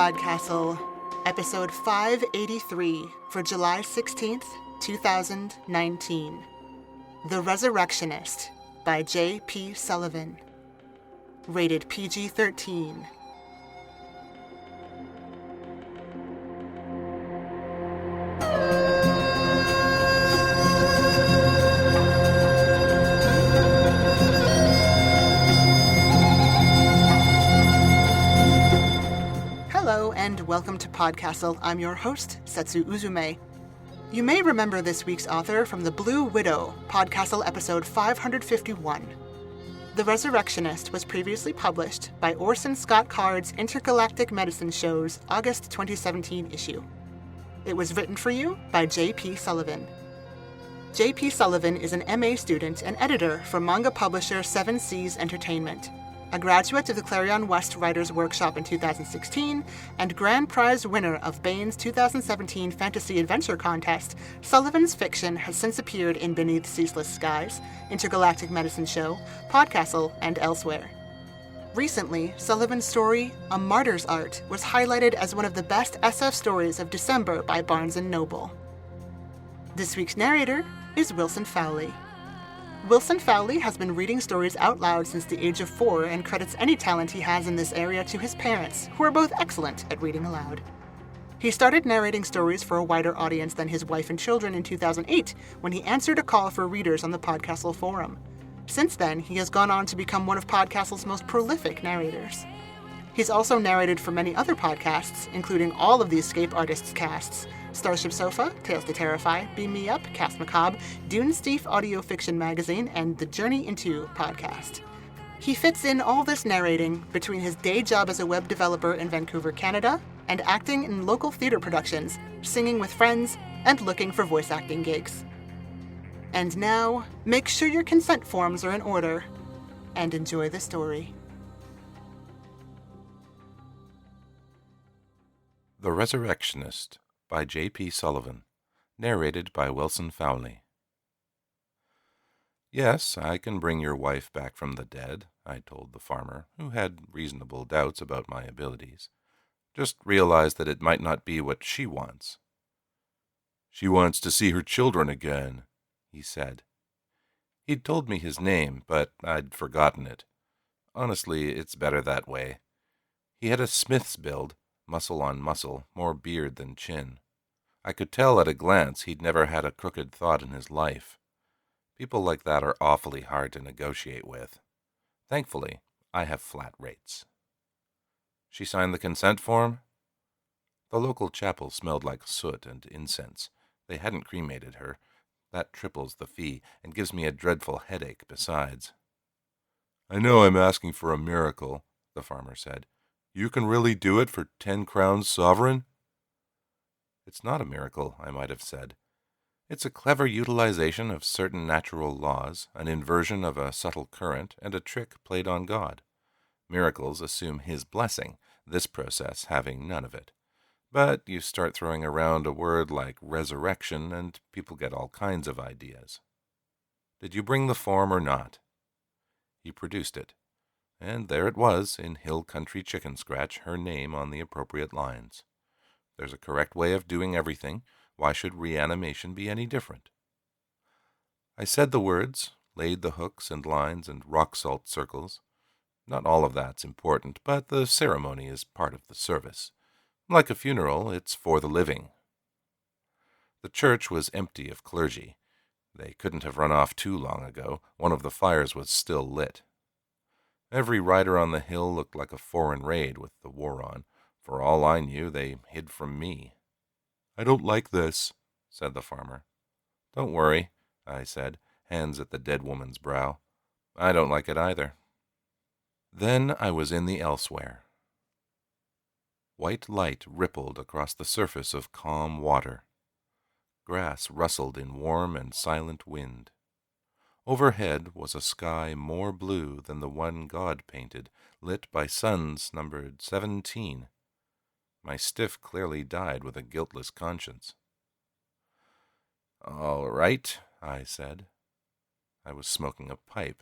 PodCastle, episode 583 for July 16th, 2019. The Resurrectionist by J.P. Sullivan. Rated PG-13. Hello and welcome to PodCastle. I'm your host, Setsu Uzume. You may remember this week's author from The Blue Widow, PodCastle episode 551. The Resurrectionist was previously published by Orson Scott Card's Intergalactic Medicine Show's August 2017 issue. It was written for you by J.P. Sullivan. J.P. Sullivan is an MA student and editor for manga publisher 7 Seas Entertainment. A graduate of the Clarion West Writers' Workshop in 2016, and grand prize winner of Baen's 2017 Fantasy Adventure Contest, Sullivan's fiction has since appeared in Beneath Ceaseless Skies, Intergalactic Medicine Show, PodCastle, and elsewhere. Recently, Sullivan's story, A Martyr's Art, was highlighted as one of the best SF stories of December by Barnes & Noble. This week's narrator is Wilson Fowley. Wilson Fowley has been reading stories out loud since the age of 4 and credits any talent he has in this area to his parents, who are both excellent at reading aloud. He started narrating stories for a wider audience than his wife and children in 2008 when he answered a call for readers on the PodCastle forum. Since then, he has gone on to become one of PodCastle's most prolific narrators. He's also narrated for many other podcasts, including all of the Escape Artists casts, Starship Sofa, Tales to Terrify, Beam Me Up, Cast Macabre, Dune Steef Audio Fiction Magazine, and the Journey Into podcast. He fits in all this narrating between his day job as a web developer in Vancouver, Canada, and acting in local theater productions, singing with friends, and looking for voice acting gigs. And now, make sure your consent forms are in order, and enjoy the story. The Resurrectionist by J.P. Sullivan, narrated by Wilson Fowley. "Yes, I can bring your wife back from the dead," I told the farmer, who had reasonable doubts about my abilities. "Just realize that it might not be what she wants." "She wants to see her children again," he said. He'd told me his name, but I'd forgotten it. Honestly, it's better that way. He had a smith's build, muscle on muscle, more beard than chin. I could tell at a glance he'd never had a crooked thought in his life. People like that are awfully hard to negotiate with. Thankfully, I have flat rates. She signed the consent form? The local chapel smelled like soot and incense. They hadn't cremated her. That triples the fee and gives me a dreadful headache besides. "I know I'm asking for a miracle," the farmer said. "You can really do it for 10 crowns sovereign?" "It's not a miracle," I might have said. "It's a clever utilization of certain natural laws, an inversion of a subtle current, and a trick played on God. Miracles assume His blessing, this process having none of it. But you start throwing around a word like resurrection, and people get all kinds of ideas. Did you bring the form or not?" He produced it. And there it was, in Hill Country Chicken Scratch, her name on the appropriate lines. There's a correct way of doing everything. Why should reanimation be any different? I said the words, laid the hooks and lines and rock salt circles. Not all of that's important, but the ceremony is part of the service. Like a funeral, it's for the living. The church was empty of clergy. They couldn't have run off too long ago. One of the fires was still lit. Every rider on the hill looked like a foreign raid with the war on. For all I knew, they hid from me. "I don't like this," said the farmer. "Don't worry," I said, hands at the dead woman's brow. "I don't like it either." Then I was in the elsewhere. White light rippled across the surface of calm water. Grass rustled in warm and silent wind. Overhead was a sky more blue than the one God painted, lit by suns numbered 17. My stiff clearly died with a guiltless conscience. "All right," I said. I was smoking a pipe.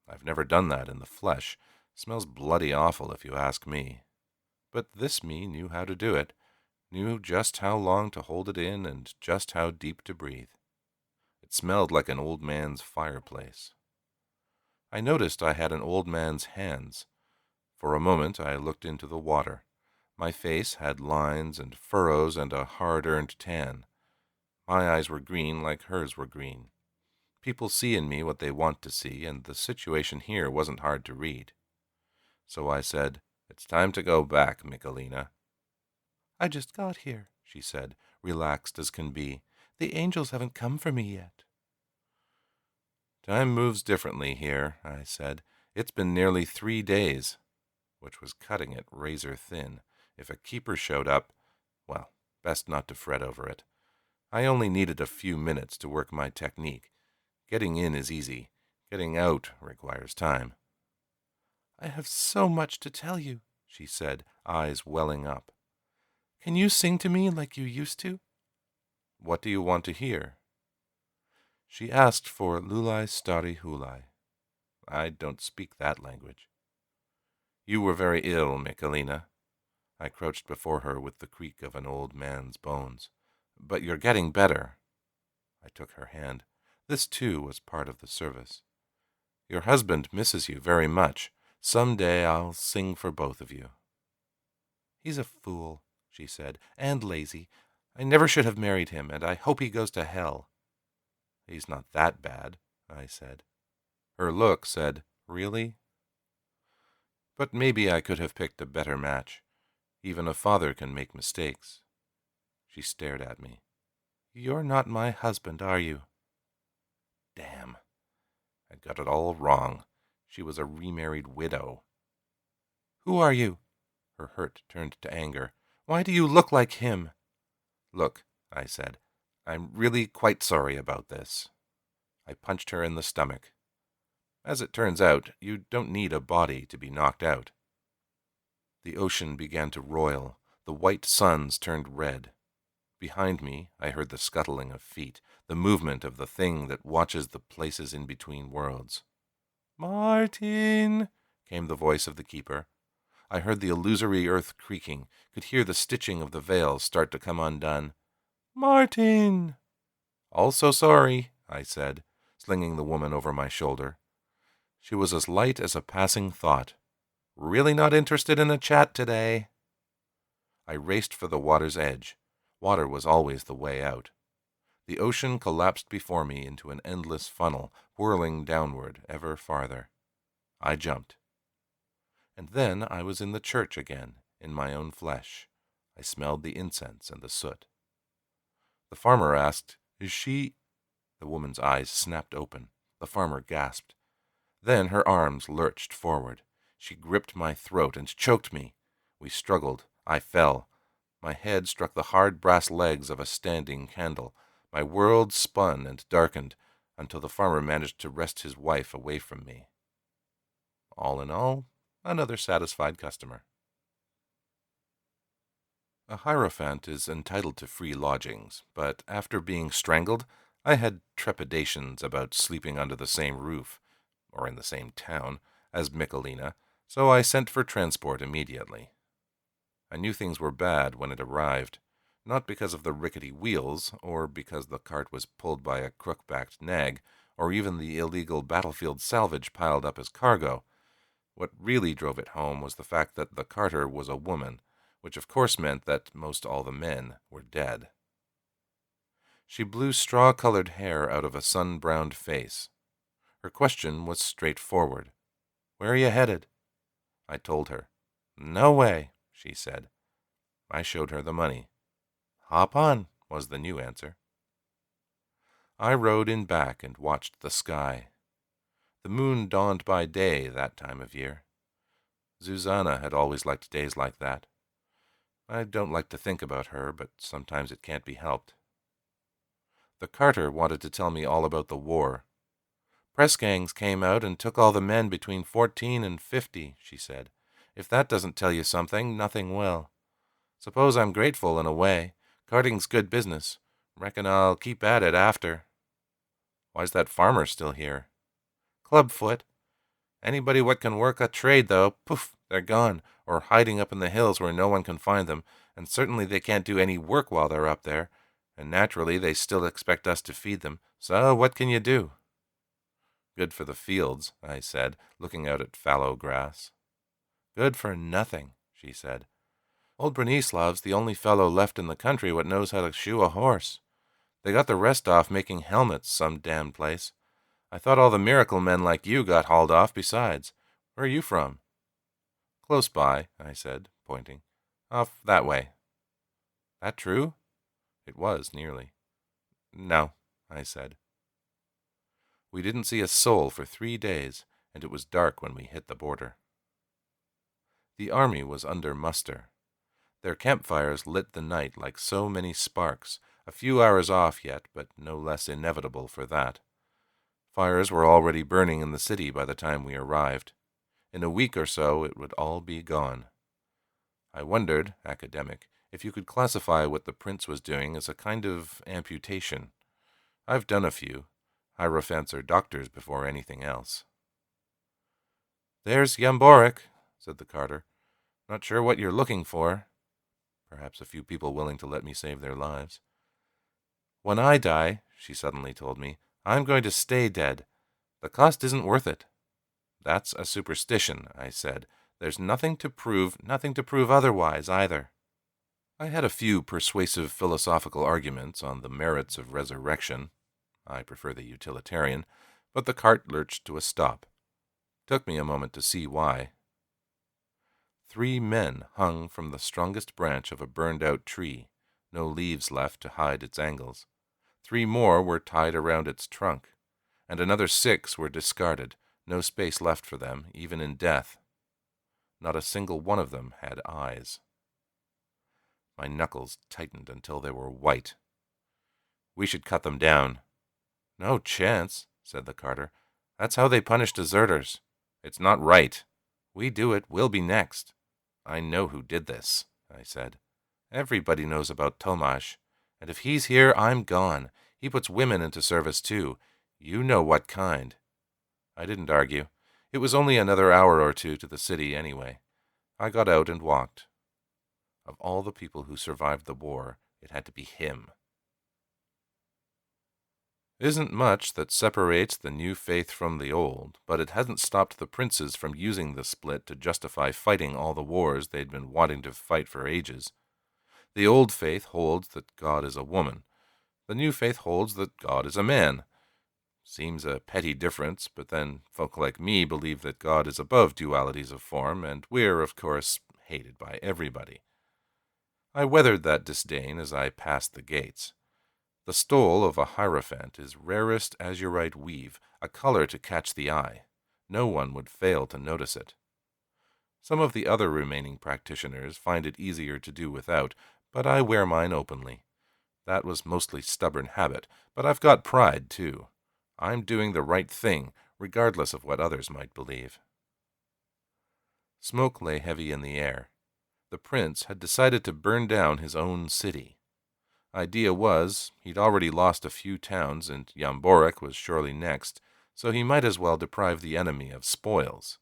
I've never done that in the flesh. Smells bloody awful if you ask me. But this me knew how to do it, knew just how long to hold it in and just how deep to breathe. It smelled like an old man's fireplace. I noticed I had an old man's hands. For a moment I looked into the water. My face had lines and furrows and a hard-earned tan. My eyes were green like hers were green. People see in me what they want to see, and the situation here wasn't hard to read. So I said, "It's time to go back, Michelina." "I just got here," she said, relaxed as can be. "The angels haven't come for me yet." "Time moves differently here," I said. "It's been nearly 3 days," which was cutting it razor thin. If a keeper showed up, well, best not to fret over it. I only needed a few minutes to work my technique. Getting in is easy. Getting out requires time. "I have so much to tell you," she said, eyes welling up. "Can you sing to me like you used to?" "What do you want to hear?" She asked for Lulai Stari Hulai. I don't speak that language. "You were very ill, Michelina." I crouched before her with the creak of an old man's bones. "But you're getting better." I took her hand. This, too, was part of the service. "Your husband misses you very much. Some day I'll sing for both of you." "He's a fool," she said, "and lazy. I never should have married him, and I hope he goes to hell." "He's not that bad," I said. Her look said, "Really?" But maybe I could have picked a better match. Even a father can make mistakes. She stared at me. "You're not my husband, are you?" Damn. I'd got it all wrong. She was a remarried widow. "Who are you?" Her hurt turned to anger. "Why do you look like him?" "Look," I said, "I'm really quite sorry about this." I punched her in the stomach. As it turns out, you don't need a body to be knocked out. The ocean began to roil. The white suns turned red. Behind me, I heard the scuttling of feet, the movement of the thing that watches the places in between worlds. "Martin," came the voice of the keeper. I heard the illusory earth creaking, could hear the stitching of the veils start to come undone. "Martin!" "Also sorry," I said, slinging the woman over my shoulder. She was as light as a passing thought. "Really not interested in a chat today." I raced for the water's edge. Water was always the way out. The ocean collapsed before me into an endless funnel, whirling downward ever farther. I jumped. And then I was in the church again, in my own flesh. I smelled the incense and the soot. The farmer asked, "Is she—" The woman's eyes snapped open. The farmer gasped. Then her arms lurched forward. She gripped my throat and choked me. We struggled. I fell. My head struck the hard brass legs of a standing candle. My world spun and darkened until the farmer managed to wrest his wife away from me. All in all, another satisfied customer. A hierophant is entitled to free lodgings, but after being strangled, I had trepidations about sleeping under the same roof, or in the same town, as Michelina, so I sent for transport immediately. I knew things were bad when it arrived, not because of the rickety wheels, or because the cart was pulled by a crook-backed nag, or even the illegal battlefield salvage piled up as cargo. What really drove it home was the fact that the carter was a woman, which of course meant that most all the men were dead. She blew straw-colored hair out of a sun-browned face. Her question was straightforward. "Where are you headed?" I told her. "No way," she said. I showed her the money. "Hop on," was the new answer. I rode in back and watched the sky. The moon dawned by day that time of year. Susanna had always liked days like that. I don't like to think about her, but sometimes it can't be helped. The carter wanted to tell me all about the war. "Press gangs came out and took all the men between 14 and 50, she said. "If that doesn't tell you something, nothing will. Suppose I'm grateful in a way. Carting's good business. Reckon I'll keep at it after." "Why's that farmer still here?" "Clubfoot. Anybody what can work a trade, though, poof, they're gone, or hiding up in the hills where no one can find them, and certainly they can't do any work while they're up there, and naturally they still expect us to feed them, so what can you do?" "Good for the fields," I said, looking out at fallow grass. "Good for nothing," she said. "Old Bronislav's the only fellow left in the country what knows how to shoe a horse. They got the rest off making helmets, some damned place. I thought all the miracle men like you got hauled off besides. Where are you from?" "Close by," I said, pointing. "Off that way." "That true?" It was, nearly. "No," I said. We didn't see a soul for 3 days, and it was dark when we hit the border. The army was under muster. Their campfires lit the night like so many sparks, a few hours off yet, but no less inevitable for that. Fires were already burning in the city by the time we arrived. In a week or so it would all be gone. I wondered, academic, if you could classify what the prince was doing as a kind of amputation. I've done a few. Hierophants are doctors before anything else. "There's Yamborek," said the carter. "Not sure what you're looking for." Perhaps a few people willing to let me save their lives. "When I die," she suddenly told me, "I'm going to stay dead. The cost isn't worth it." "That's a superstition," I said. "There's nothing to prove otherwise, either." I had a few persuasive philosophical arguments on the merits of resurrection. I prefer the utilitarian, but the cart lurched to a stop. Took me a moment to see why. 3 men hung from the strongest branch of a burned-out tree, no leaves left to hide its angles. 3 more were tied around its trunk, and another 6 were discarded, no space left for them, even in death. Not a single one of them had eyes. My knuckles tightened until they were white. "We should cut them down." "No chance," said the carter. "That's how they punish deserters. It's not right. We do it, we'll be next." "I know who did this," I said. "Everybody knows about Tomasz, and if he's here, I'm gone. He puts women into service, too. You know what kind." I didn't argue. It was only another hour or 2 to the city anyway. I got out and walked. Of all the people who survived the war, it had to be him. Isn't much that separates the new faith from the old, but it hasn't stopped the princes from using the split to justify fighting all the wars they'd been wanting to fight for ages. The old faith holds that God is a woman. The new faith holds that God is a man. Seems a petty difference, but then folk like me believe that God is above dualities of form, and we're, of course, hated by everybody. I weathered that disdain as I passed the gates. The stole of a hierophant is rarest azurite weave, a color to catch the eye. No one would fail to notice it. Some of the other remaining practitioners find it easier to do without, but I wear mine openly. That was mostly stubborn habit, but I've got pride, too. I'm doing the right thing, regardless of what others might believe. Smoke lay heavy in the air. The prince had decided to burn down his own city. Idea was, he'd already lost a few towns, and Yamborek was surely next, so he might as well deprive the enemy of spoils.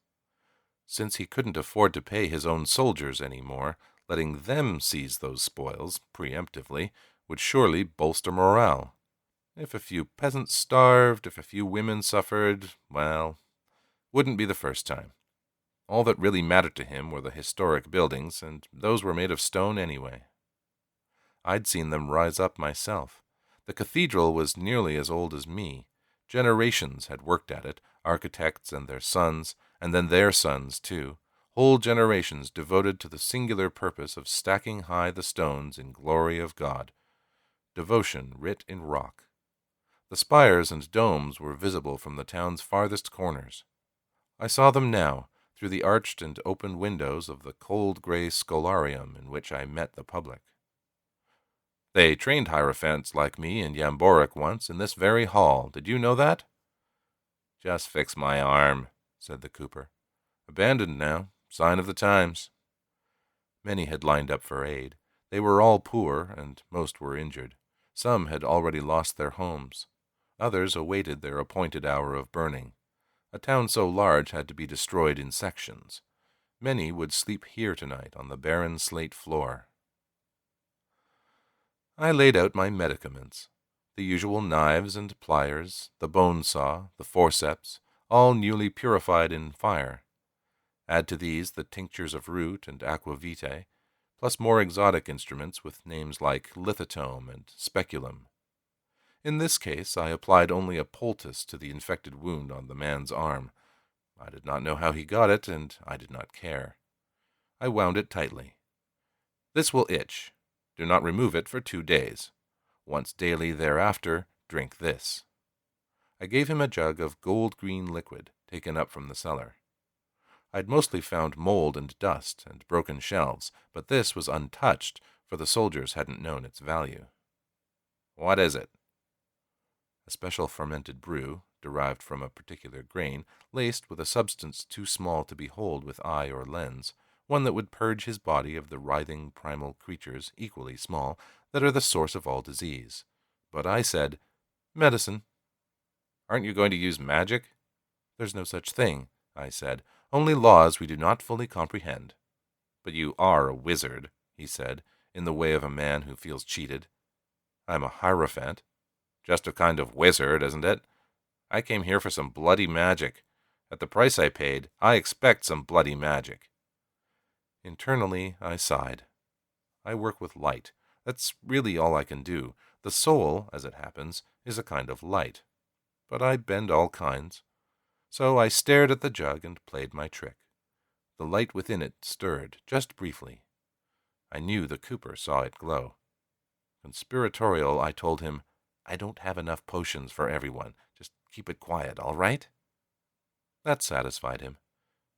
Since he couldn't afford to pay his own soldiers any more, letting them seize those spoils, preemptively, would surely bolster morale. If a few peasants starved, if a few women suffered, well, wouldn't be the first time. All that really mattered to him were the historic buildings, and those were made of stone anyway. I'd seen them rise up myself. The cathedral was nearly as old as me. Generations had worked at it, architects and their sons, and then their sons, too. Whole generations devoted to the singular purpose of stacking high the stones in glory of God. Devotion writ in rock. The spires and domes were visible from the town's farthest corners. I saw them now, through the arched and open windows of the cold gray scolarium in which I met the public. They trained hierophants like me in Yamborek once in this very hall. Did you know that? "Just fix my arm," said the cooper. "Abandoned now. Sign of the times." Many had lined up for aid. They were all poor, and most were injured. Some had already lost their homes. Others awaited their appointed hour of burning. A town so large had to be destroyed in sections. Many would sleep here tonight on the barren slate floor. I laid out my medicaments, the usual knives and pliers, the bone saw, the forceps, all newly purified in fire. Add to these the tinctures of root and aqua vitae, plus more exotic instruments with names like lithotome and speculum. In this case, I applied only a poultice to the infected wound on the man's arm. I did not know how he got it, and I did not care. I wound it tightly. This will itch. Do not remove it for 2 days. Once daily thereafter, drink this. I gave him a jug of gold-green liquid taken up from the cellar. I'd mostly found mold and dust and broken shelves, but this was untouched, for the soldiers hadn't known its value. What is it? A special fermented brew, derived from a particular grain, laced with a substance too small to behold with eye or lens, one that would purge his body of the writhing primal creatures, equally small, that are the source of all disease. But I said, medicine. Aren't you going to use magic? There's no such thing, I said, only laws we do not fully comprehend. But you are a wizard, he said, in the way of a man who feels cheated. I'm a hierophant. Just a kind of wizard, isn't it? I came here for some bloody magic. At the price I paid, I expect some bloody magic. Internally, I sighed. I work with light. That's really all I can do. The soul, as it happens, is a kind of light. But I bend all kinds. So I stared at the jug and played my trick. The light within it stirred, just briefly. I knew the cooper saw it glow. Conspiratorial, I told him, I don't have enough potions for everyone. Just keep it quiet, all right? That satisfied him.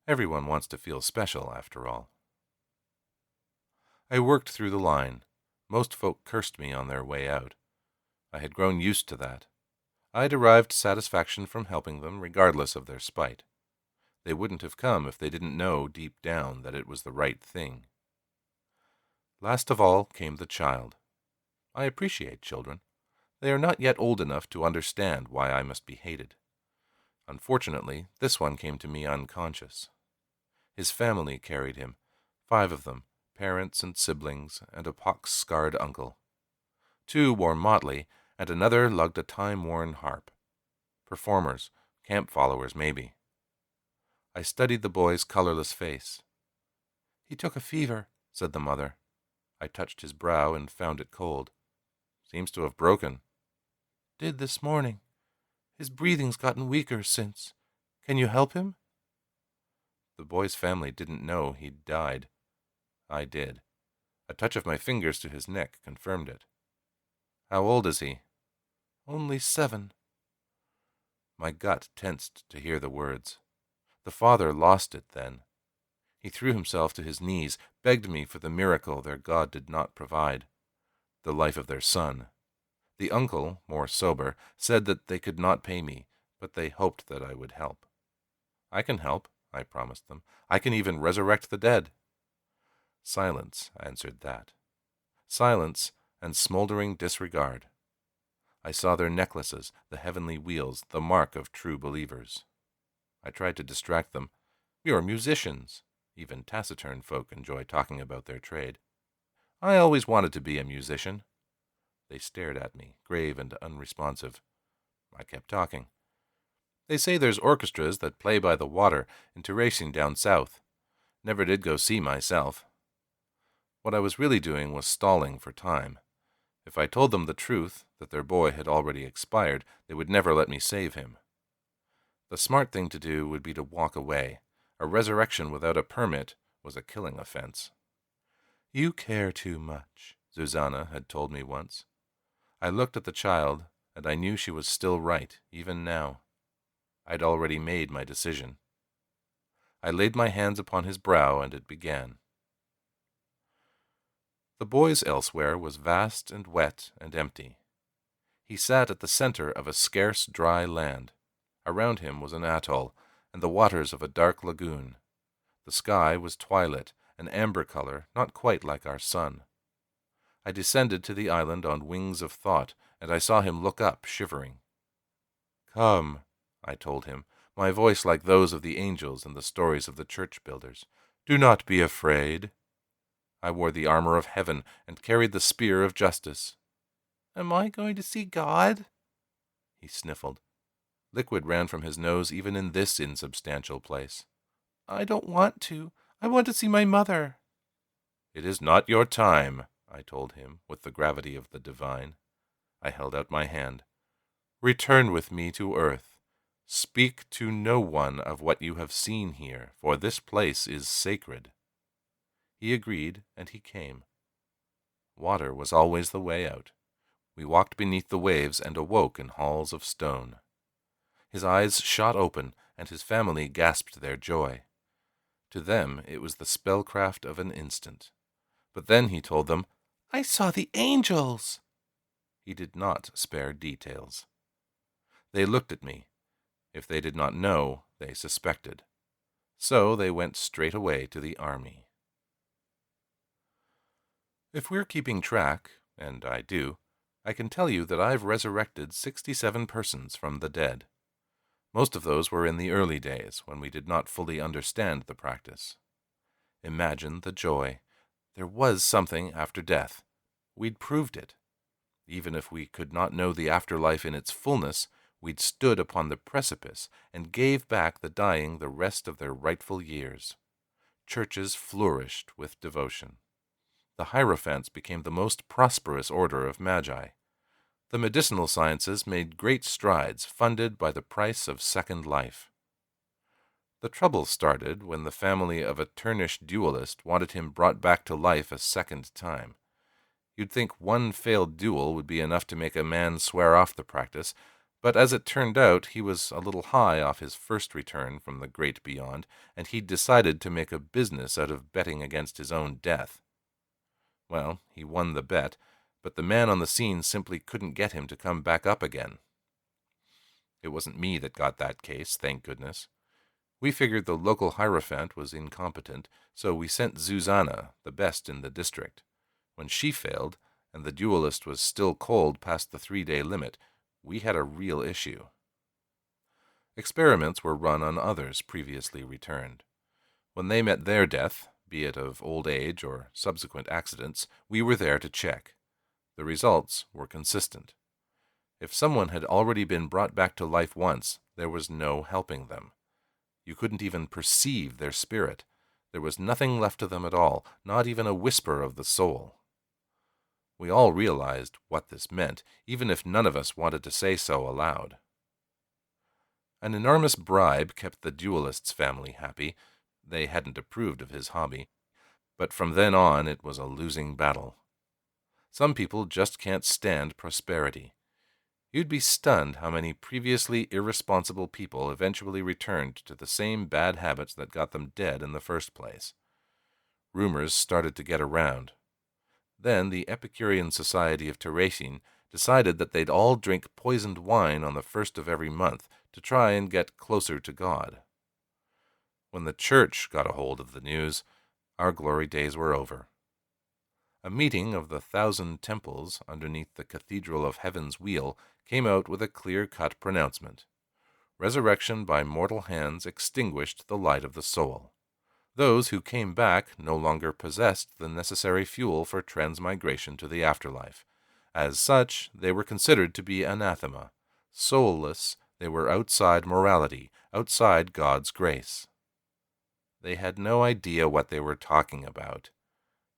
Everyone wants to feel special, after all. I worked through the line. Most folk cursed me on their way out. I had grown used to that. I derived satisfaction from helping them, regardless of their spite. They wouldn't have come if they didn't know deep down that it was the right thing. Last of all came the child. I appreciate children. They are not yet old enough to understand why I must be hated. Unfortunately, this one came to me unconscious. His family carried him, 5 of them, parents and siblings, and a pox-scarred uncle. 2 wore motley, and another lugged a time-worn harp. Performers, camp followers maybe. I studied the boy's colorless face. He took a fever, said the mother. I touched his brow and found it cold. Seems to have broken. Did this morning. His breathing's gotten weaker since. Can you help him? The boy's family didn't know he'd died. I did. A touch of my fingers to his neck confirmed it. How old is he? Only 7. My gut tensed to hear the words. The father lost it then. He threw himself to his knees, begged me for the miracle their God did not provide, the life of their son. The uncle, more sober, said that they could not pay me, but they hoped that I would help. I can help, I promised them. I can even resurrect the dead. Silence answered that. Silence and smoldering disregard. I saw their necklaces, the heavenly wheels, the mark of true believers. I tried to distract them. You're musicians. Even taciturn folk enjoy talking about their trade. I always wanted to be a musician. They stared at me, grave and unresponsive. I kept talking. They say there's orchestras that play by the water in Terracing down south. Never did go see myself. What I was really doing was stalling for time. If I told them the truth, that their boy had already expired, they would never let me save him. The smart thing to do would be to walk away. A resurrection without a permit was a killing offense. You care too much, Susanna had told me once. I looked at the child, and I knew she was still right, even now. I'd already made my decision. I laid my hands upon his brow, and it began. The boy's elsewhere was vast and wet and empty. He sat at the center of a scarce dry land. Around him was an atoll, and the waters of a dark lagoon. The sky was twilit, an amber color, not quite like our sun. I descended to the island on wings of thought, and I saw him look up, shivering. Come, I told him, my voice like those of the angels in the stories of the church builders. Do not be afraid. I wore the armor of heaven and carried the spear of justice. Am I going to see God? He sniffled. Liquid ran from his nose even in this insubstantial place. I don't want to. I want to see my mother. It is not your time, I told him, with the gravity of the divine. I held out my hand. Return with me to earth. Speak to no one of what you have seen here, for this place is sacred. He agreed, and he came. Water was always the way out. We walked beneath the waves and awoke in halls of stone. His eyes shot open, and his family gasped their joy. To them it was the spellcraft of an instant. But then he told them, I saw the angels. He did not spare details. They looked at me. If they did not know, they suspected. So they went straight away to the army. If we're keeping track, and I do, I can tell you that I've resurrected 67 persons from the dead. Most of those were in the early days, when we did not fully understand the practice. Imagine the joy. There was something after death. We'd proved it. Even if we could not know the afterlife in its fullness, we'd stood upon the precipice and gave back the dying the rest of their rightful years. Churches flourished with devotion. The Hierophants became the most prosperous order of magi. The medicinal sciences made great strides, funded by the price of second life. The trouble started when the family of a Turnish duelist wanted him brought back to life a second time. You'd think one failed duel would be enough to make a man swear off the practice, but as it turned out, he was a little high off his first return from the great beyond, and he'd decided to make a business out of betting against his own death. Well, he won the bet, but the man on the scene simply couldn't get him to come back up again. It wasn't me that got that case, thank goodness. We figured the local Hierophant was incompetent, so we sent Zuzana, the best in the district. When she failed, and the duelist was still cold past the 3-day limit, we had a real issue. Experiments were run on others previously returned. When they met their death, be it of old age or subsequent accidents, we were there to check. The results were consistent. If someone had already been brought back to life once, there was no helping them. You couldn't even perceive their spirit. There was nothing left of them at all, not even a whisper of the soul. We all realized what this meant, even if none of us wanted to say so aloud. An enormous bribe kept the duelist's family happy. They hadn't approved of his hobby. But from then on, it was a losing battle. Some people just can't stand prosperity. You'd be stunned how many previously irresponsible people eventually returned to the same bad habits that got them dead in the first place. Rumors started to get around. Then the Epicurean Society of Terracine decided that they'd all drink poisoned wine on the 1st of every month to try and get closer to God. When the church got a hold of the news, our glory days were over. A meeting of the 1,000 temples underneath the Cathedral of Heaven's Wheel came out with a clear-cut pronouncement. Resurrection by mortal hands extinguished the light of the soul. Those who came back no longer possessed the necessary fuel for transmigration to the afterlife. As such, they were considered to be anathema. Soulless, they were outside morality, outside God's grace. They had no idea what they were talking about.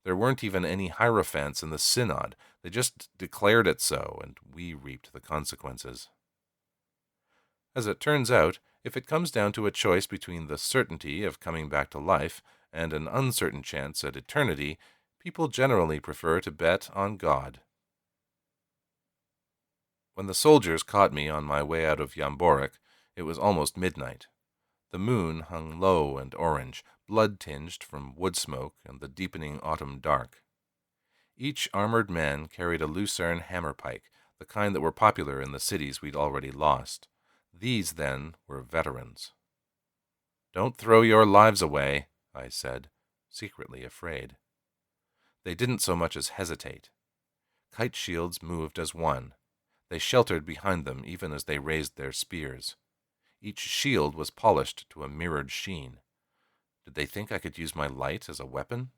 There weren't even any Hierophants in the synod. They just declared it so, and we reaped the consequences. As it turns out, if it comes down to a choice between the certainty of coming back to life and an uncertain chance at eternity, people generally prefer to bet on God. When the soldiers caught me on my way out of Yamborik, it was almost midnight. The moon hung low and orange, blood-tinged from wood smoke and the deepening autumn dark. Each armored man carried a lucerne hammer-pike, the kind that were popular in the cities we'd already lost. These, then, were veterans. "Don't throw your lives away," I said, secretly afraid. They didn't so much as hesitate. Kite shields moved as one. They sheltered behind them even as they raised their spears. Each shield was polished to a mirrored sheen. Did they think I could use my light as a weapon?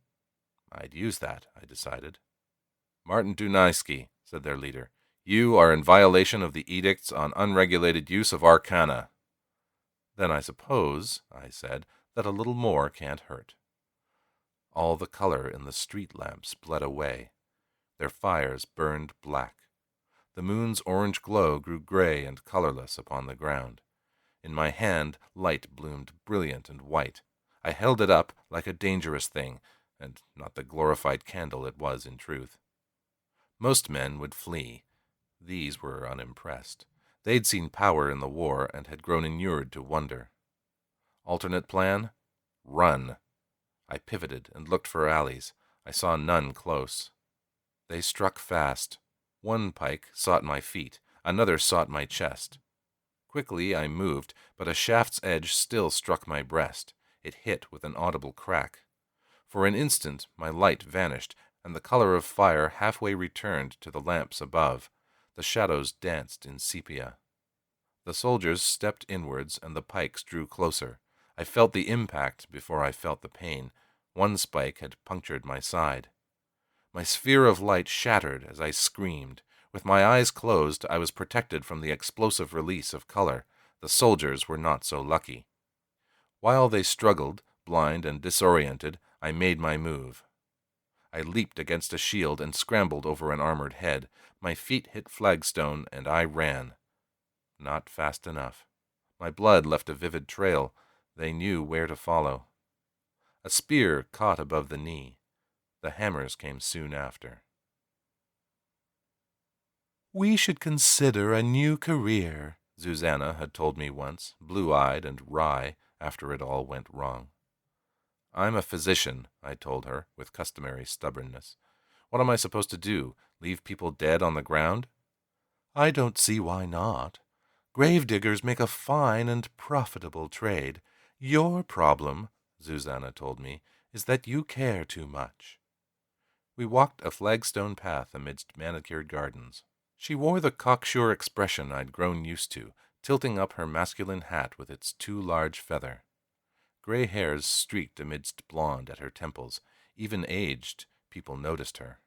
I'd use that, I decided. Martin Dunajski, said their leader, you are in violation of the edicts on unregulated use of arcana. Then I suppose, I said, that a little more can't hurt. All the color in the street lamps bled away. Their fires burned black. The moon's orange glow grew gray and colorless upon the ground. In my hand, light bloomed brilliant and white. I held it up like a dangerous thing, and not the glorified candle it was in truth. Most men would flee. These were unimpressed. They'd seen power in the war and had grown inured to wonder. Alternate plan? Run. I pivoted and looked for alleys. I saw none close. They struck fast. One pike sought my feet, another sought my chest. Quickly I moved, but a shaft's edge still struck my breast. It hit with an audible crack. For an instant my light vanished, and the color of fire halfway returned to the lamps above. The shadows danced in sepia. The soldiers stepped inwards, and the pikes drew closer. I felt the impact before I felt the pain. One spike had punctured my side. My sphere of light shattered as I screamed. With my eyes closed, I was protected from the explosive release of color. The soldiers were not so lucky. While they struggled, blind and disoriented, I made my move. I leaped against a shield and scrambled over an armored head. My feet hit flagstone, and I ran. Not fast enough. My blood left a vivid trail. They knew where to follow. A spear caught above the knee. The hammers came soon after. "We should consider a new career," Susanna had told me once, blue-eyed and wry, after it all went wrong. "I'm a physician," I told her, with customary stubbornness. "What am I supposed to do, leave people dead on the ground?" "I don't see why not. Gravediggers make a fine and profitable trade. Your problem," Susanna told me, "is that you care too much." We walked a flagstone path amidst manicured gardens. She wore the cocksure expression I'd grown used to, tilting up her masculine hat with its too large feather. Gray hairs streaked amidst blonde at her temples. Even aged, people noticed her.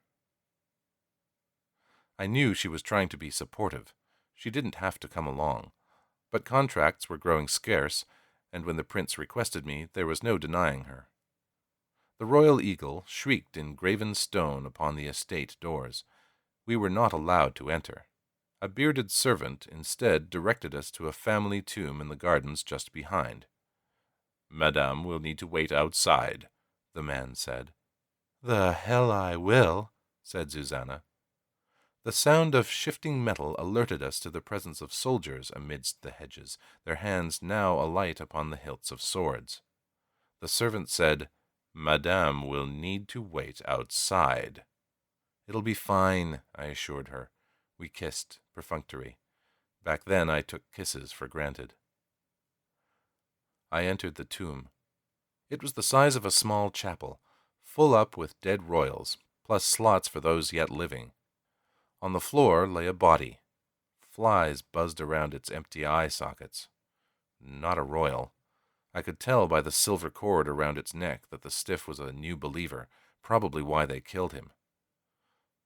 I knew she was trying to be supportive. She didn't have to come along. But contracts were growing scarce, and when the prince requested me, there was no denying her. The royal eagle shrieked in graven stone upon the estate doors. We were not allowed to enter. A bearded servant instead directed us to a family tomb in the gardens just behind. "Madame will need to wait outside," the man said. "The hell I will," said Susanna. The sound of shifting metal alerted us to the presence of soldiers amidst the hedges, their hands now alight upon the hilts of swords. The servant said, "Madame will need to wait outside." "It'll be fine," I assured her. We kissed, perfunctory. Back then I took kisses for granted. I entered the tomb. It was the size of a small chapel, full up with dead royals, plus slots for those yet living. On the floor lay a body. Flies buzzed around its empty eye sockets. Not a royal. I could tell by the silver cord around its neck that the stiff was a new believer, probably why they killed him.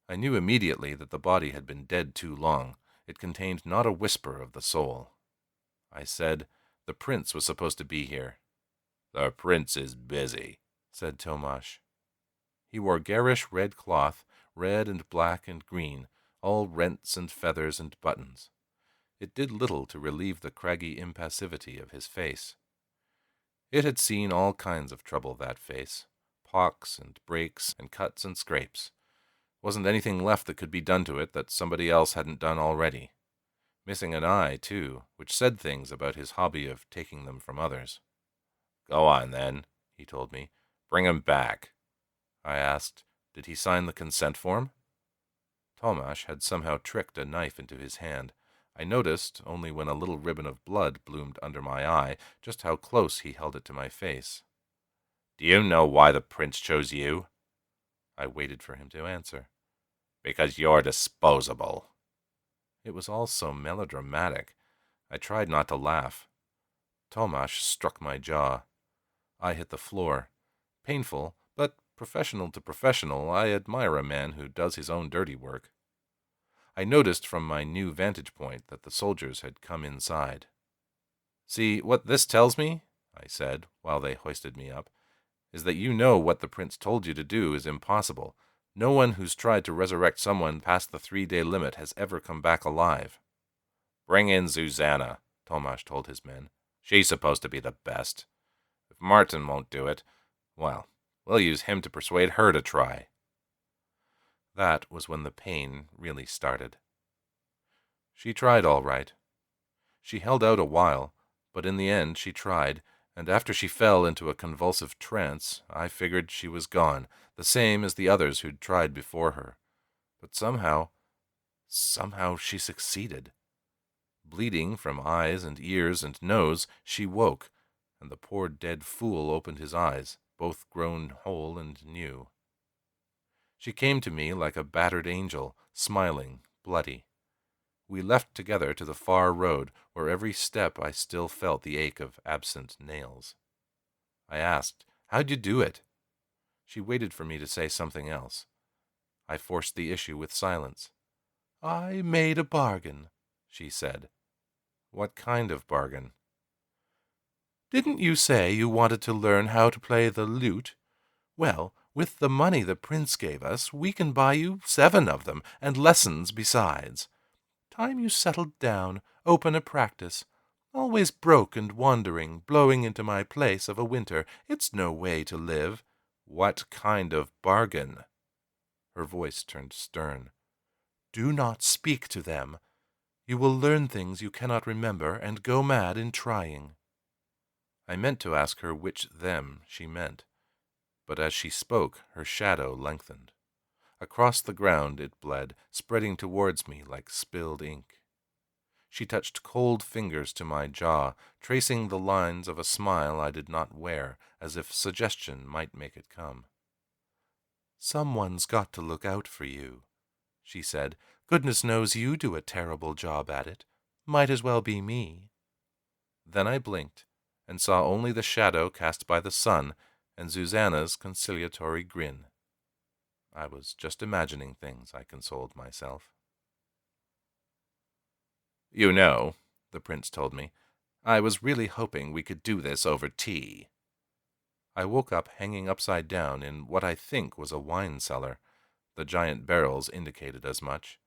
I knew immediately that the body had been dead too long. It contained not a whisper of the soul. I said, "The prince was supposed to be here." "The prince is busy," said Tomasz. He wore garish red cloth, red and black and green, all rents and feathers and buttons. It did little to relieve the craggy impassivity of his face. It had seen all kinds of trouble, that face. Pox and breaks and cuts and scrapes. Wasn't anything left that could be done to it that somebody else hadn't done already. Missing an eye, too, which said things about his hobby of taking them from others. "Go on, then," he told me. "Bring him back." I asked, "Did he sign the consent form?" Tomasz had somehow tricked a knife into his hand. I noticed, only when a little ribbon of blood bloomed under my eye, just how close he held it to my face. "Do you know why the prince chose you?" I waited for him to answer. "Because you're disposable." It was all so melodramatic. I tried not to laugh. Tomasz struck my jaw. I hit the floor. Painful, but professional to professional, I admire a man who does his own dirty work. I noticed from my new vantage point that the soldiers had come inside. "See, what this tells me," I said, while they hoisted me up, "is that you know what the prince told you to do is impossible. No one who's tried to resurrect someone past the 3-day limit has ever come back alive." "Bring in Susanna," Tomasz told his men. "She's supposed to be the best. If Martin won't do it, well, we'll use him to persuade her to try." That was when the pain really started. She tried all right. She held out a while, but in the end she tried, and after she fell into a convulsive trance, I figured she was gone, the same as the others who'd tried before her. But somehow she succeeded. Bleeding from eyes and ears and nose, she woke, and the poor dead fool opened his eyes, both grown whole and new. She came to me like a battered angel, smiling, bloody. We left together to the far road, where every step I still felt the ache of absent nails. I asked, "How'd you do it?" She waited for me to say something else. I forced the issue with silence. "I made a bargain," she said. "What kind of bargain?" "Didn't you say you wanted to learn how to play the lute? Well, with the money the prince gave us, we can buy you 7 of them, and lessons besides. Time you settled down, open a practice. Always broke and wandering, blowing into my place of a winter. It's no way to live." "What kind of bargain?" Her voice turned stern. "Do not speak to them. You will learn things you cannot remember and go mad in trying." I meant to ask her which them she meant, but as she spoke her shadow lengthened. Across the ground it bled, spreading towards me like spilled ink. She touched cold fingers to my jaw, tracing the lines of a smile I did not wear, as if suggestion might make it come. "Someone's got to look out for you," she said. "Goodness knows you do a terrible job at it. Might as well be me." Then I blinked, and saw only the shadow cast by the sun and Susanna's conciliatory grin. I was just imagining things, I consoled myself. "You know," the prince told me, "I was really hoping we could do this over tea." I woke up hanging upside down in what I think was a wine cellar. The giant barrels indicated as much.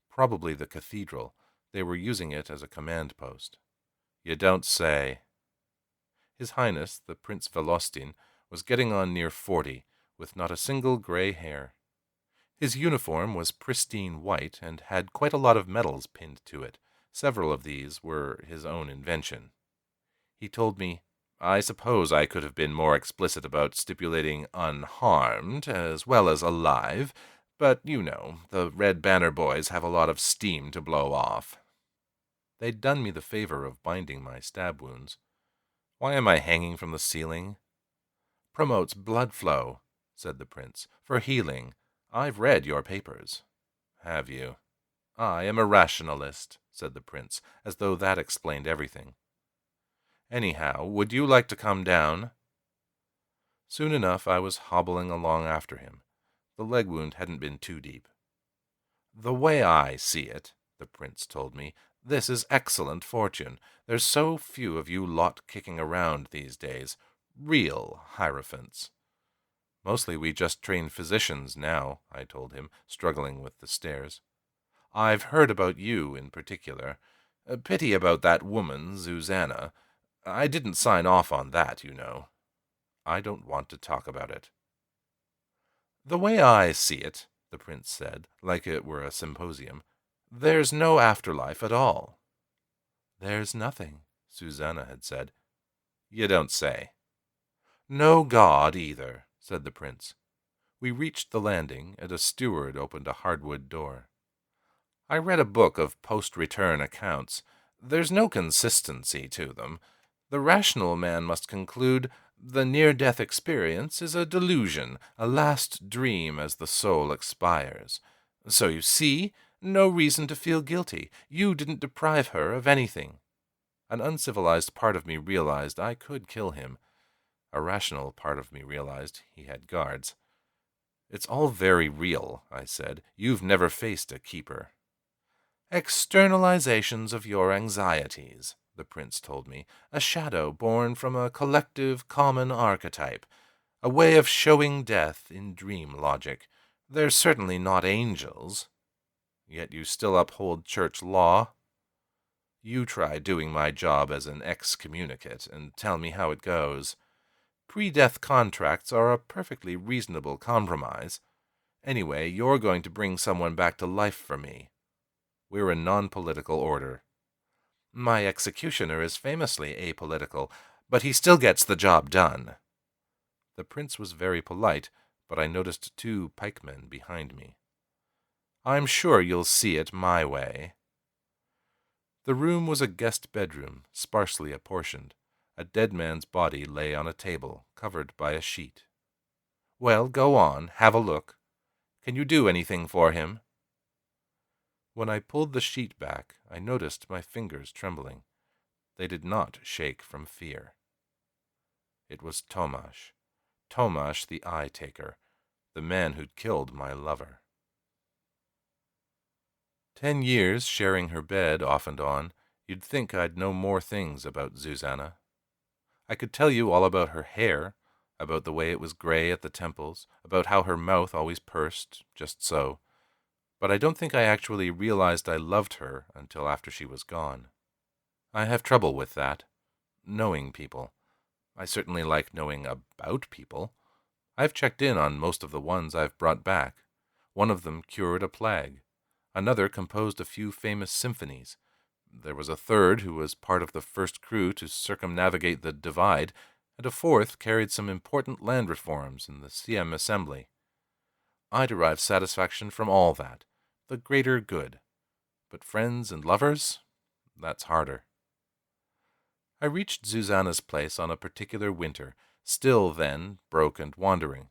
Probably the cathedral. They were using it as a command post. "You don't say." His Highness, the Prince Velostin, was getting on near 40, with not a single gray hair. His uniform was pristine white and had quite a lot of medals pinned to it. Several of these were his own invention. He told me, "I suppose I could have been more explicit about stipulating unharmed as well as alive, but, you know, the Red Banner boys have a lot of steam to blow off." They'd done me the favor of binding my stab wounds. "Why am I hanging from the ceiling?" "Promotes blood flow," said the prince, "for healing. I've read your papers." "Have you?" "I am a rationalist," said the prince, as though that explained everything. "Anyhow, would you like to come down?" Soon enough I was hobbling along after him. The leg wound hadn't been too deep. "The way I see it," the prince told me, "this is excellent fortune. There's so few of you lot kicking around these days. Real hierophants." "Mostly we just train physicians now," I told him, struggling with the stairs. "I've heard about you in particular. A pity about that woman, Susanna. I didn't sign off on that, you know." "I don't want to talk about it." "The way I see it," the prince said, like it were a symposium, "there's no afterlife at all." "There's nothing," Susanna had said. "You don't say." "No God either," said the prince. We reached the landing, and a steward opened a hardwood door. "I read a book of post-return accounts. There's no consistency to them. The rational man must conclude the near-death experience is a delusion, a last dream as the soul expires. So you see, no reason to feel guilty. You didn't deprive her of anything." An uncivilized part of me realized I could kill him. A rational part of me realized he had guards. "It's all very real," I said. "You've never faced a keeper." "Externalizations of your anxieties," the prince told me. "A shadow born from a collective common archetype. A way of showing death in dream logic. They're certainly not angels." "Yet you still uphold church law." "You try doing my job as an excommunicate and tell me how it goes. Pre-death contracts are a perfectly reasonable compromise. Anyway, you're going to bring someone back to life for me. We're a non-political order." "My executioner is famously apolitical, but he still gets the job done." The prince was very polite, but I noticed 2 pikemen behind me. "I'm sure you'll see it my way." The room was a guest bedroom, sparsely apportioned. A dead man's body lay on a table, covered by a sheet. "Well, go on, have a look. Can you do anything for him?" When I pulled the sheet back, I noticed my fingers trembling. They did not shake from fear. It was Tomasz. Tomasz the eye-taker, the man who'd killed my lover. 10 years sharing her bed off and on, you'd think I'd know more things about Zuzanna. I could tell you all about her hair, about the way it was gray at the temples, about how her mouth always pursed, just so. But I don't think I actually realized I loved her until after she was gone. I have trouble with that, knowing people. I certainly like knowing about people. I've checked in on most of the ones I've brought back. One of them cured a plague. Another composed a few famous symphonies. There was a third who was part of the first crew to circumnavigate the Divide, and a fourth carried some important land reforms in the CM Assembly. I derive satisfaction from all that, the greater good. But friends and lovers? That's harder. I reached Zuzanna's place on a particular winter, still then broke and wandering.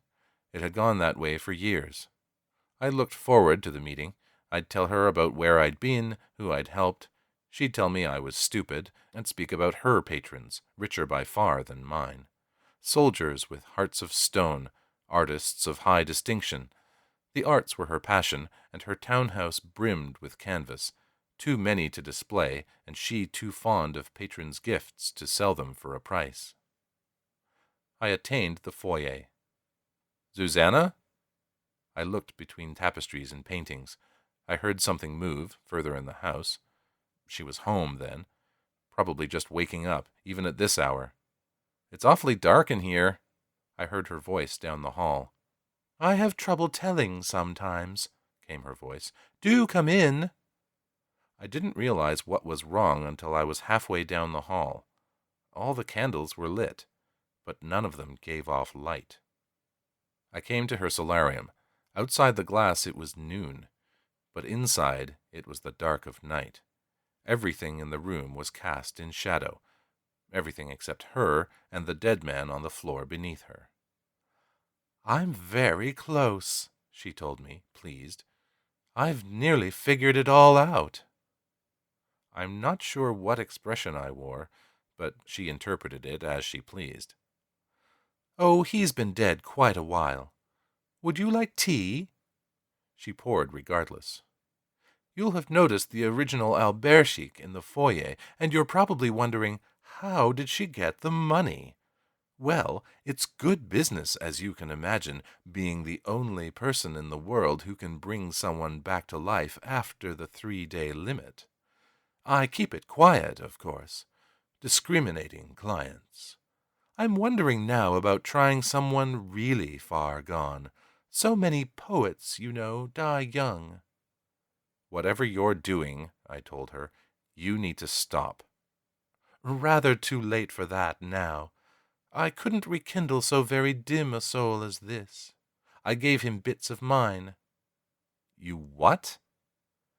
It had gone that way for years. I looked forward to the meeting. I'd tell her about where I'd been, who I'd helped. She'd tell me I was stupid, and speak about her patrons, richer by far than mine. Soldiers with hearts of stone, artists of high distinction. The arts were her passion, and her townhouse brimmed with canvas, too many to display, and she too fond of patrons' gifts to sell them for a price. I attained the foyer. "Zuzanna?" I looked between tapestries and paintings. I heard something move further in the house. She was home, then. Probably just waking up, even at this hour. "It's awfully dark in here," I heard her voice down the hall. "I have trouble telling sometimes," came her voice. "Do come in." I didn't realize what was wrong until I was halfway down the hall. All the candles were lit, but none of them gave off light. I came to her solarium. Outside the glass it was noon, but inside it was the dark of night. Everything in the room was cast in shadow, everything except her and the dead man on the floor beneath her. "I'm very close," she told me, pleased. "I've nearly figured it all out." I'm not sure what expression I wore, but she interpreted it as she pleased. "Oh, he's been dead quite a while. Would you like tea?" She poured regardless. "You'll have noticed the original Alberchique in the foyer, and you're probably wondering, how did she get the money? Well, it's good business, as you can imagine, being the only person in the world who can bring someone back to life after the 3-day limit. I keep it quiet, of course. Discriminating clients. I'm wondering now about trying someone really far gone. So many poets, you know, die young." "Whatever you're doing," I told her, "you need to stop." "Rather too late for that now. I couldn't rekindle so very dim a soul as this. I gave him bits of mine." "You what?"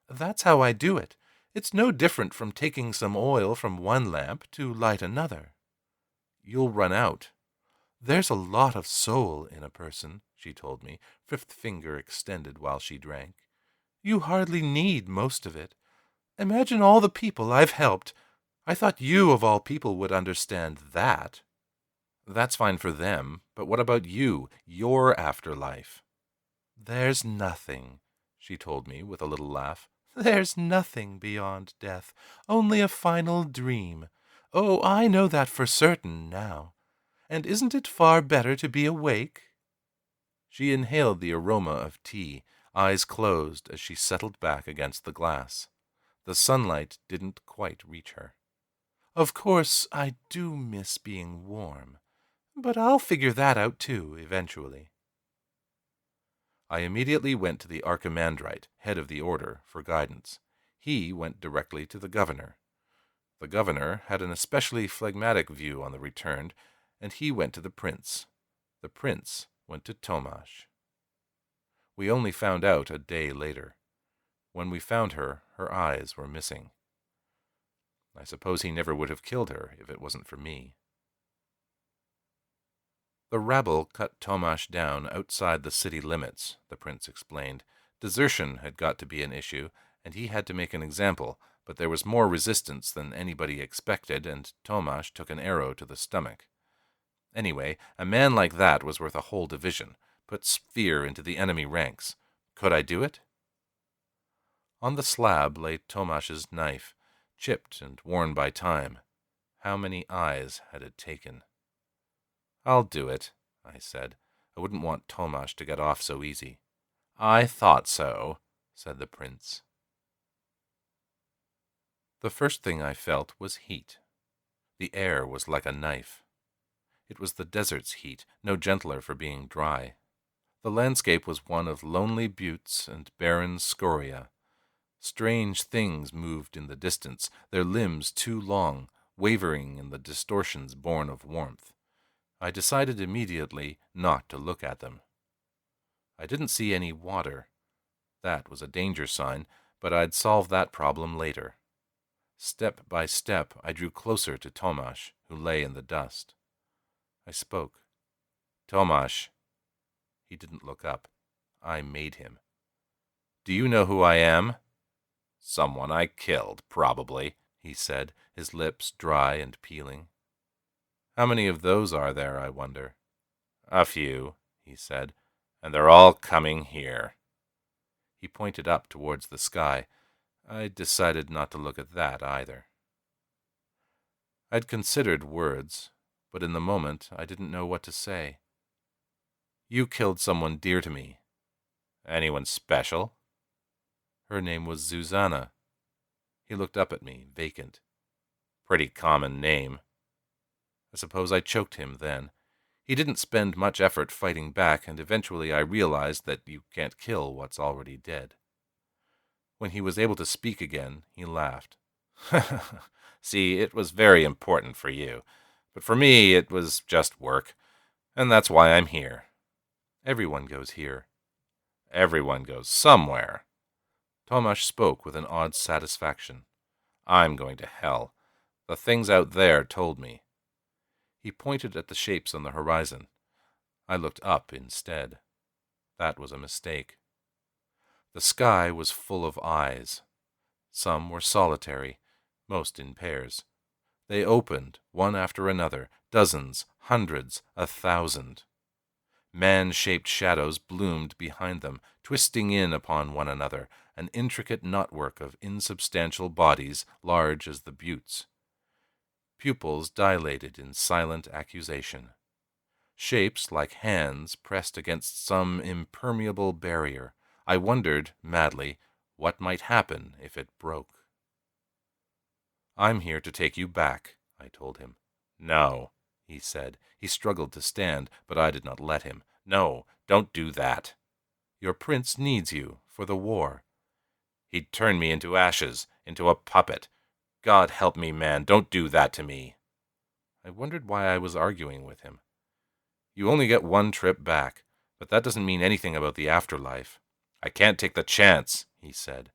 "That's how I do it. It's no different from taking some oil from one lamp to light another." "You'll run out." "There's a lot of soul in a person," she told me, fifth finger extended while she drank. "You hardly need most of it. Imagine all the people I've helped. I thought you, of all people, would understand that." That's fine for them, but what about you, your afterlife? There's nothing, she told me with a little laugh. There's nothing beyond death, only a final dream. Oh, I know that for certain now. And isn't it far better to be awake? She inhaled the aroma of tea, eyes closed as she settled back against the glass. The sunlight didn't quite reach her. Of course, I do miss being warm, but I'll figure that out too, eventually. I immediately went to the archimandrite, head of the order, for guidance. He went directly to the governor. The governor had an especially phlegmatic view on the returned, and he went to the prince. The prince went to Tomasz. We only found out a day later. When we found her, her eyes were missing. I suppose he never would have killed her if it wasn't for me. The rabble cut Tomasz down outside the city limits, the prince explained. Desertion had got to be an issue, and he had to make an example, but there was more resistance than anybody expected, and Tomasz took an arrow to the stomach. Anyway, a man like that was worth a whole division. Puts fear into the enemy ranks. Could I do it? On the slab lay Tomasz's knife, chipped and worn by time. How many eyes had it taken? I'll do it, I said. I wouldn't want Tomasz to get off so easy. I thought so, said the prince. The first thing I felt was heat. The air was like a knife. It was the desert's heat, no gentler for being dry. The landscape was one of lonely buttes and barren scoria. Strange things moved in the distance, their limbs too long, wavering in the distortions born of warmth. I decided immediately not to look at them. I didn't see any water. That was a danger sign, but I'd solve that problem later. Step by step, I drew closer to Tomasz, who lay in the dust. I spoke. Tomasz. He didn't look up. I made him. Do you know who I am? Someone I killed, probably, he said, his lips dry and peeling. How many of those are there, I wonder? A few, he said, and they're all coming here. He pointed up towards the sky. I decided not to look at that either. I'd considered words, but in the moment I didn't know what to say. You killed someone dear to me. Anyone special? Her name was Zuzana. He looked up at me, vacant. Pretty common name. I suppose I choked him then. He didn't spend much effort fighting back, and eventually I realized that you can't kill what's already dead. When he was able to speak again, he laughed. See, it was very important for you, but for me it was just work, and that's why I'm here. Everyone goes here. Everyone goes somewhere. Tomasz spoke with an odd satisfaction. I'm going to hell. The things out there told me. He pointed at the shapes on the horizon. I looked up instead. That was a mistake. The sky was full of eyes. Some were solitary, most in pairs. They opened, one after another, dozens, hundreds, 1,000. Man-shaped shadows bloomed behind them, twisting in upon one another, an intricate knotwork of insubstantial bodies large as the buttes. Pupils dilated in silent accusation. Shapes like hands pressed against some impermeable barrier. I wondered, madly, what might happen if it broke. I'm here to take you back, I told him. No, he said. He struggled to stand, but I did not let him. No, don't do that. Your prince needs you for the war. He'd turn me into ashes, into a puppet. God help me, man, don't do that to me. I wondered why I was arguing with him. You only get one trip back, but that doesn't mean anything about the afterlife. I can't take the chance, he said.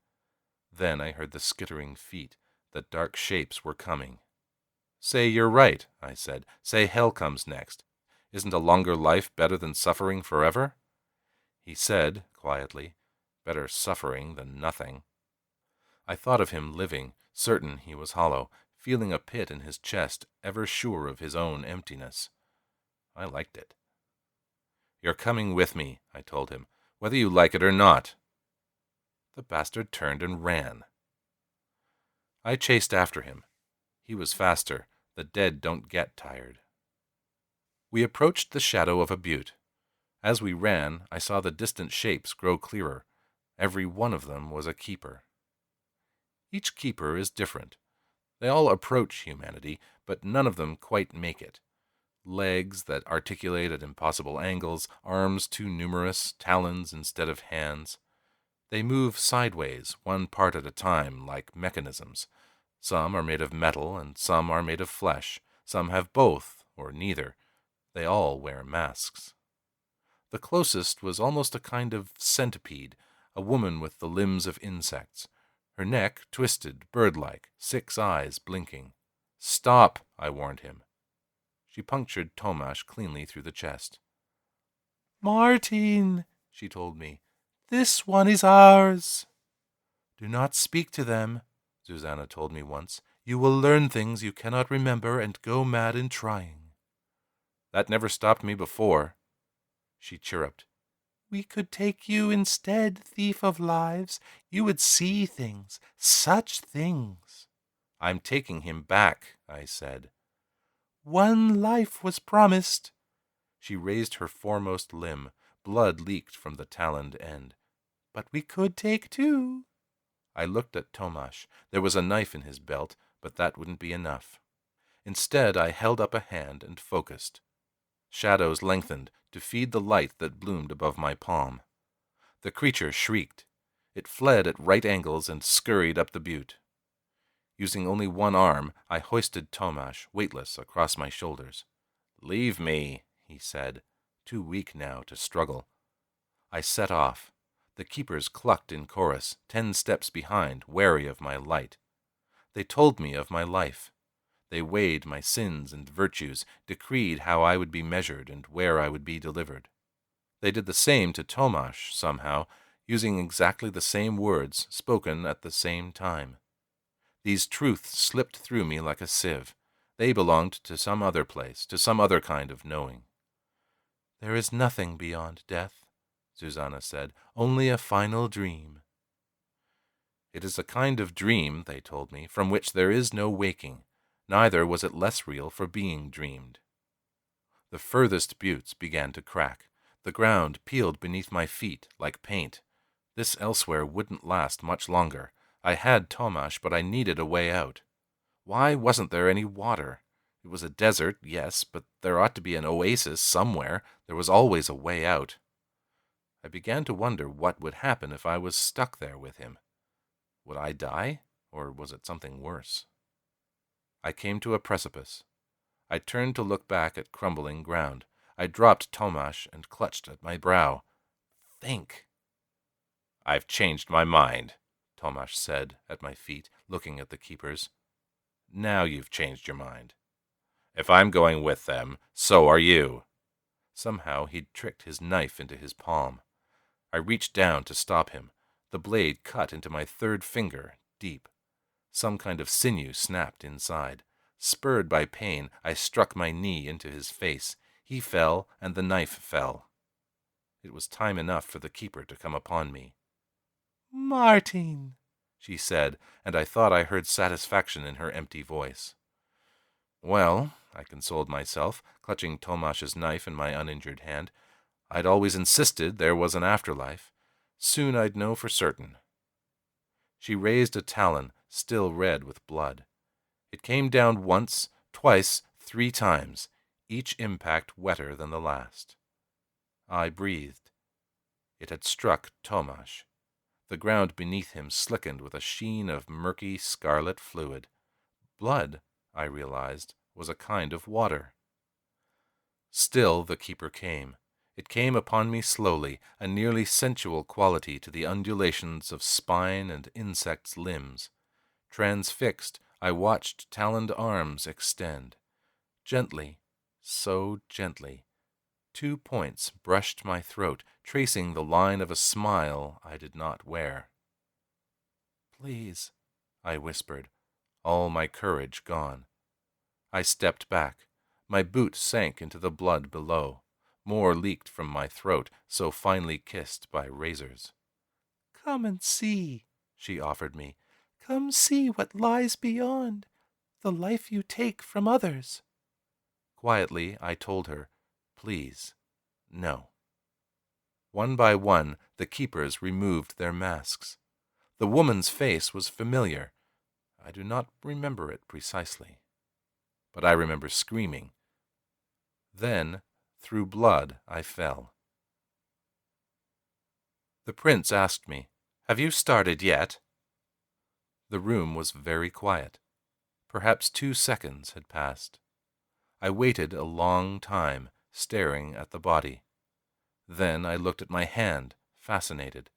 Then I heard the skittering feet. The dark shapes were coming. Say you're right, I said. Say hell comes next. Isn't a longer life better than suffering forever? He said, quietly, better suffering than nothing. I thought of him living, certain he was hollow, feeling a pit in his chest, ever sure of his own emptiness. I liked it. "You're coming with me," I told him, "whether you like it or not." The bastard turned and ran. I chased after him. He was faster. The dead don't get tired. We approached the shadow of a butte. As we ran, I saw the distant shapes grow clearer. Every one of them was a keeper. Each keeper is different. They all approach humanity, but none of them quite make it. Legs that articulate at impossible angles, arms too numerous, talons instead of hands. They move sideways, one part at a time, like mechanisms. Some are made of metal, and some are made of flesh. Some have both, or neither. They all wear masks. The closest was almost a kind of centipede, a woman with the limbs of insects. Her neck twisted, bird-like, 6 eyes blinking. "Stop," I warned him. She punctured Tomasz cleanly through the chest. "Martin," she told me, "this one is ours." "Do not speak to them," Susanna told me once. "You will learn things you cannot remember and go mad in trying." "That never stopped me before." She chirruped. "We could take you instead, thief of lives. You would see things, such things." "I'm taking him back," I said. "One life was promised." She raised her foremost limb. Blood leaked from the taloned end. "But we could take 2. I looked at Tomasz. There was a knife in his belt, but that wouldn't be enough. Instead, I held up a hand and focused. Shadows lengthened to feed the light that bloomed above my palm. The creature shrieked. It fled at right angles and scurried up the butte. Using only one arm, I hoisted Tomasz, weightless, across my shoulders. "Leave me," he said, too weak now to struggle. I set off. The keepers clucked in chorus, 10 steps behind, wary of my light. They told me of my life. They weighed my sins and virtues, decreed how I would be measured and where I would be delivered. They did the same to Tomasz, somehow, using exactly the same words, spoken at the same time. These truths slipped through me like a sieve. They belonged to some other place, to some other kind of knowing. "There is nothing beyond death," Susanna said, "only a final dream." It is a kind of dream, they told me, from which there is no waking. Neither was it less real for being dreamed. The furthest buttes began to crack. The ground peeled beneath my feet like paint. This elsewhere wouldn't last much longer. I had Tomasz, but I needed a way out. Why wasn't there any water? It was a desert, yes, but there ought to be an oasis somewhere. There was always a way out. I began to wonder what would happen if I was stuck there with him. Would I die, or was it something worse? I came to a precipice. I turned to look back at crumbling ground. I dropped Tomasz and clutched at my brow. "Think." "I've changed my mind," Tomasz said at my feet, looking at the keepers. "Now you've changed your mind. If I'm going with them, so are you." Somehow he'd tricked his knife into his palm. I reached down to stop him. The blade cut into my 3rd finger, deep. Some kind of sinew snapped inside. Spurred by pain, I struck my knee into his face. He fell, and the knife fell. It was time enough for the keeper to come upon me. "Martin," she said, and I thought I heard satisfaction in her empty voice. "Well," I consoled myself, clutching Tomasz's knife in my uninjured hand, "I'd always insisted there was an afterlife. Soon I'd know for certain." She raised a talon, still red with blood. It came down once, twice, 3 times, each impact wetter than the last. I breathed. It had struck Tomasz. The ground beneath him slickened with a sheen of murky scarlet fluid. Blood, I realized, was a kind of water. Still the keeper came. It came upon me slowly, a nearly sensual quality to the undulations of spine and insect's limbs. Transfixed, I watched taloned arms extend. Gently, so gently, 2 points brushed my throat, tracing the line of a smile I did not wear. "Please," I whispered, all my courage gone. I stepped back. My boot sank into the blood below. More leaked from my throat, so finely kissed by razors. "Come and see," she offered me. "Come see what lies beyond, the life you take from others." Quietly, I told her, "Please, no." One by one, the keepers removed their masks. The woman's face was familiar. I do not remember it precisely, but I remember screaming. Then, through blood, I fell. The prince asked me, "Have you started yet?" The room was very quiet. Perhaps 2 seconds had passed. I waited a long time, staring at the body. Then I looked at my hand, fascinated.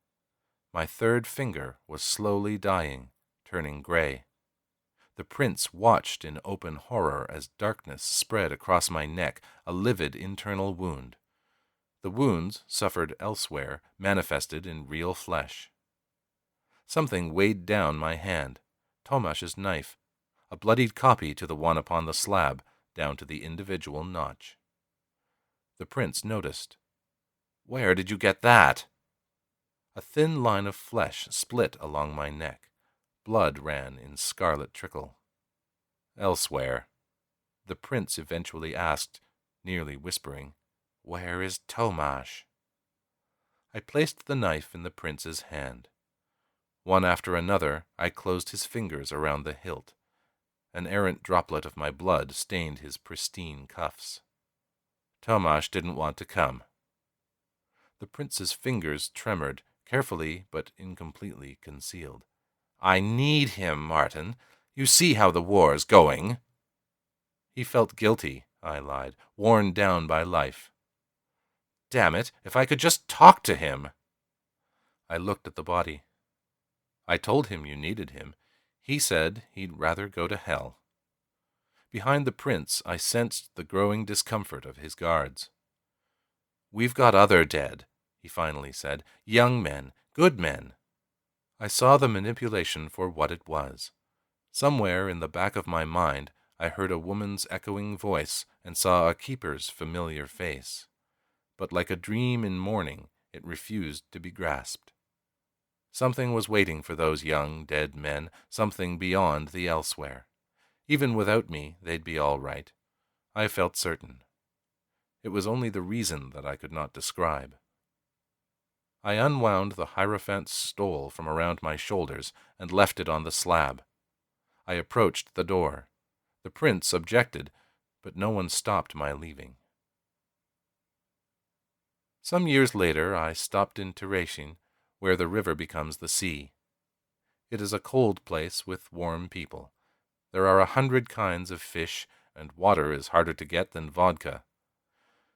My third finger was slowly dying, turning gray. The prince watched in open horror as darkness spread across my neck, a livid internal wound. The wounds, suffered elsewhere, manifested in real flesh. Something weighed down my hand. Tomasz's knife, a bloodied copy to the one upon the slab, down to the individual notch. The prince noticed. "Where did you get that?" A thin line of flesh split along my neck. Blood ran in scarlet trickle. "Elsewhere." The prince eventually asked, nearly whispering, "Where is Tomasz?" I placed the knife in the prince's hand. One after another, I closed his fingers around the hilt. An errant droplet of my blood stained his pristine cuffs. Tomasz didn't want to come. The prince's fingers tremored, carefully but incompletely concealed. "I need him, Martin. You see how the war's going." He felt guilty, I lied, worn down by life. "Damn it, if I could just talk to him." I looked at the body. "I told him you needed him. He said he'd rather go to hell." Behind the prince, I sensed the growing discomfort of his guards. "We've got other dead," he finally said. "Young men, good men." I saw the manipulation for what it was. Somewhere in the back of my mind, I heard a woman's echoing voice and saw a keeper's familiar face. But like a dream in morning, it refused to be grasped. Something was waiting for those young, dead men, something beyond the elsewhere. Even without me, they'd be all right. I felt certain. It was only the reason that I could not describe. I unwound the Hierophant's stole from around my shoulders and left it on the slab. I approached the door. The prince objected, but no one stopped my leaving. Some years later, I stopped in Terezin, where the river becomes the sea. It is a cold place with warm people. There are 100 kinds of fish, and water is harder to get than vodka.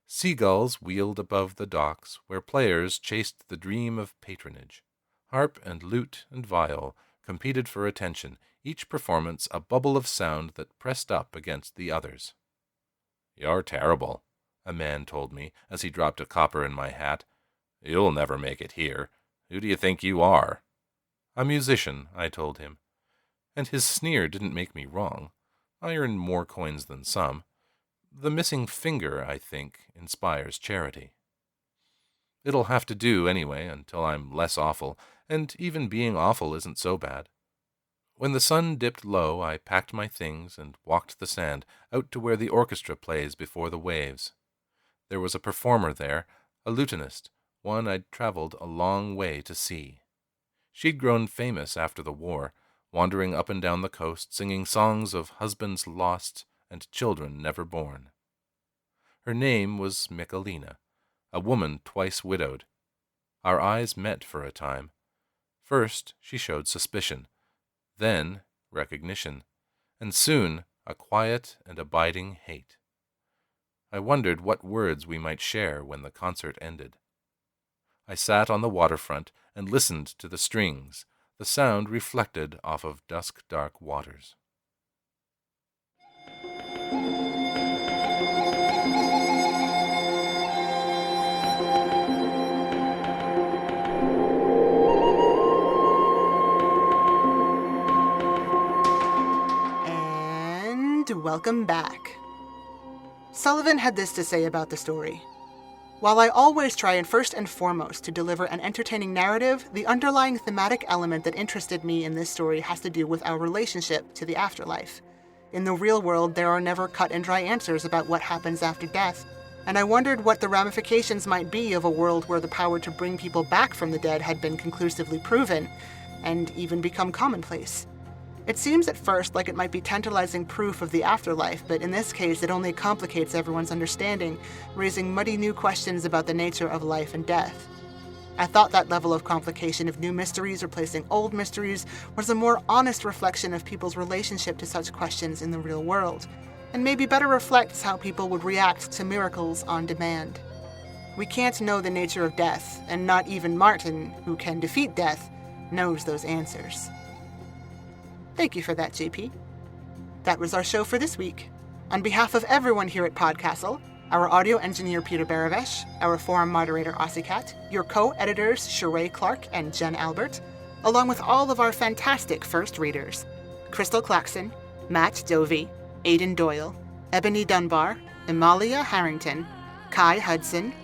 Seagulls wheeled above the docks, where players chased the dream of patronage. Harp and lute and viol competed for attention, each performance a bubble of sound that pressed up against the others. "You're terrible," a man told me as he dropped a copper in my hat. "You'll never make it here. Who do you think you are?" "A musician," I told him. And his sneer didn't make me wrong. I earn more coins than some. The missing finger, I think, inspires charity. It'll have to do anyway until I'm less awful, and even being awful isn't so bad. When the sun dipped low, I packed my things and walked the sand out to where the orchestra plays before the waves. There was a performer there, a lutenist, one I'd traveled a long way to see. She'd grown famous after the war, wandering up and down the coast, singing songs of husbands lost and children never born. Her name was Michalina, a woman twice widowed. Our eyes met for a time. First, she showed suspicion, then recognition, and soon a quiet and abiding hate. I wondered what words we might share when the concert ended. I sat on the waterfront and listened to the strings, the sound reflected off of dusk-dark waters. And welcome back. Sullivan had this to say about the story. While I always try first and foremost to deliver an entertaining narrative, the underlying thematic element that interested me in this story has to do with our relationship to the afterlife. In the real world, there are never cut-and-dry answers about what happens after death, and I wondered what the ramifications might be of a world where the power to bring people back from the dead had been conclusively proven, and even become commonplace. It seems at first like it might be tantalizing proof of the afterlife, but in this case it only complicates everyone's understanding, raising muddy new questions about the nature of life and death. I thought that level of complication of new mysteries replacing old mysteries was a more honest reflection of people's relationship to such questions in the real world, and maybe better reflects how people would react to miracles on demand. We can't know the nature of death, and not even Martin, who can defeat death, knows those answers. Thank you for that, JP. That was our show for this week. On behalf of everyone here at PodCastle, our audio engineer Peter Baravesh, our forum moderator Ossicat, your co-editors Sheree Clark and Jen Albert, along with all of our fantastic first readers, Crystal Claxon, Matt Dovey, Aidan Doyle, Ebony Dunbar, Amalia Harrington, Kai Hudson,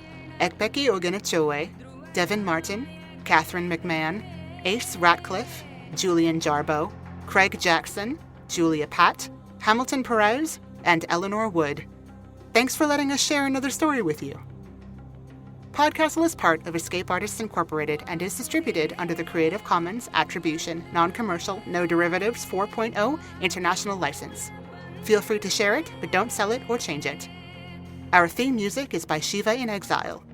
Ekpeki Oganachoe, Devin Martin, Catherine McMahon, Ace Ratcliffe, Julian Jarbo, Craig Jackson, Julia Patt, Hamilton Perez, and Eleanor Wood. Thanks for letting us share another story with you. PodCastle is part of Escape Artists Incorporated and is distributed under the Creative Commons Attribution, Non-Commercial, No Derivatives 4.0 International License. Feel free to share it, but don't sell it or change it. Our theme music is by Shiva in Exile.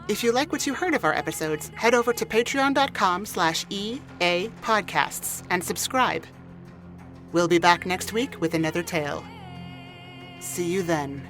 If you like what you heard of our episodes, head over to patreon.com/EAPodcasts and subscribe. We'll be back next week with another tale. See you then.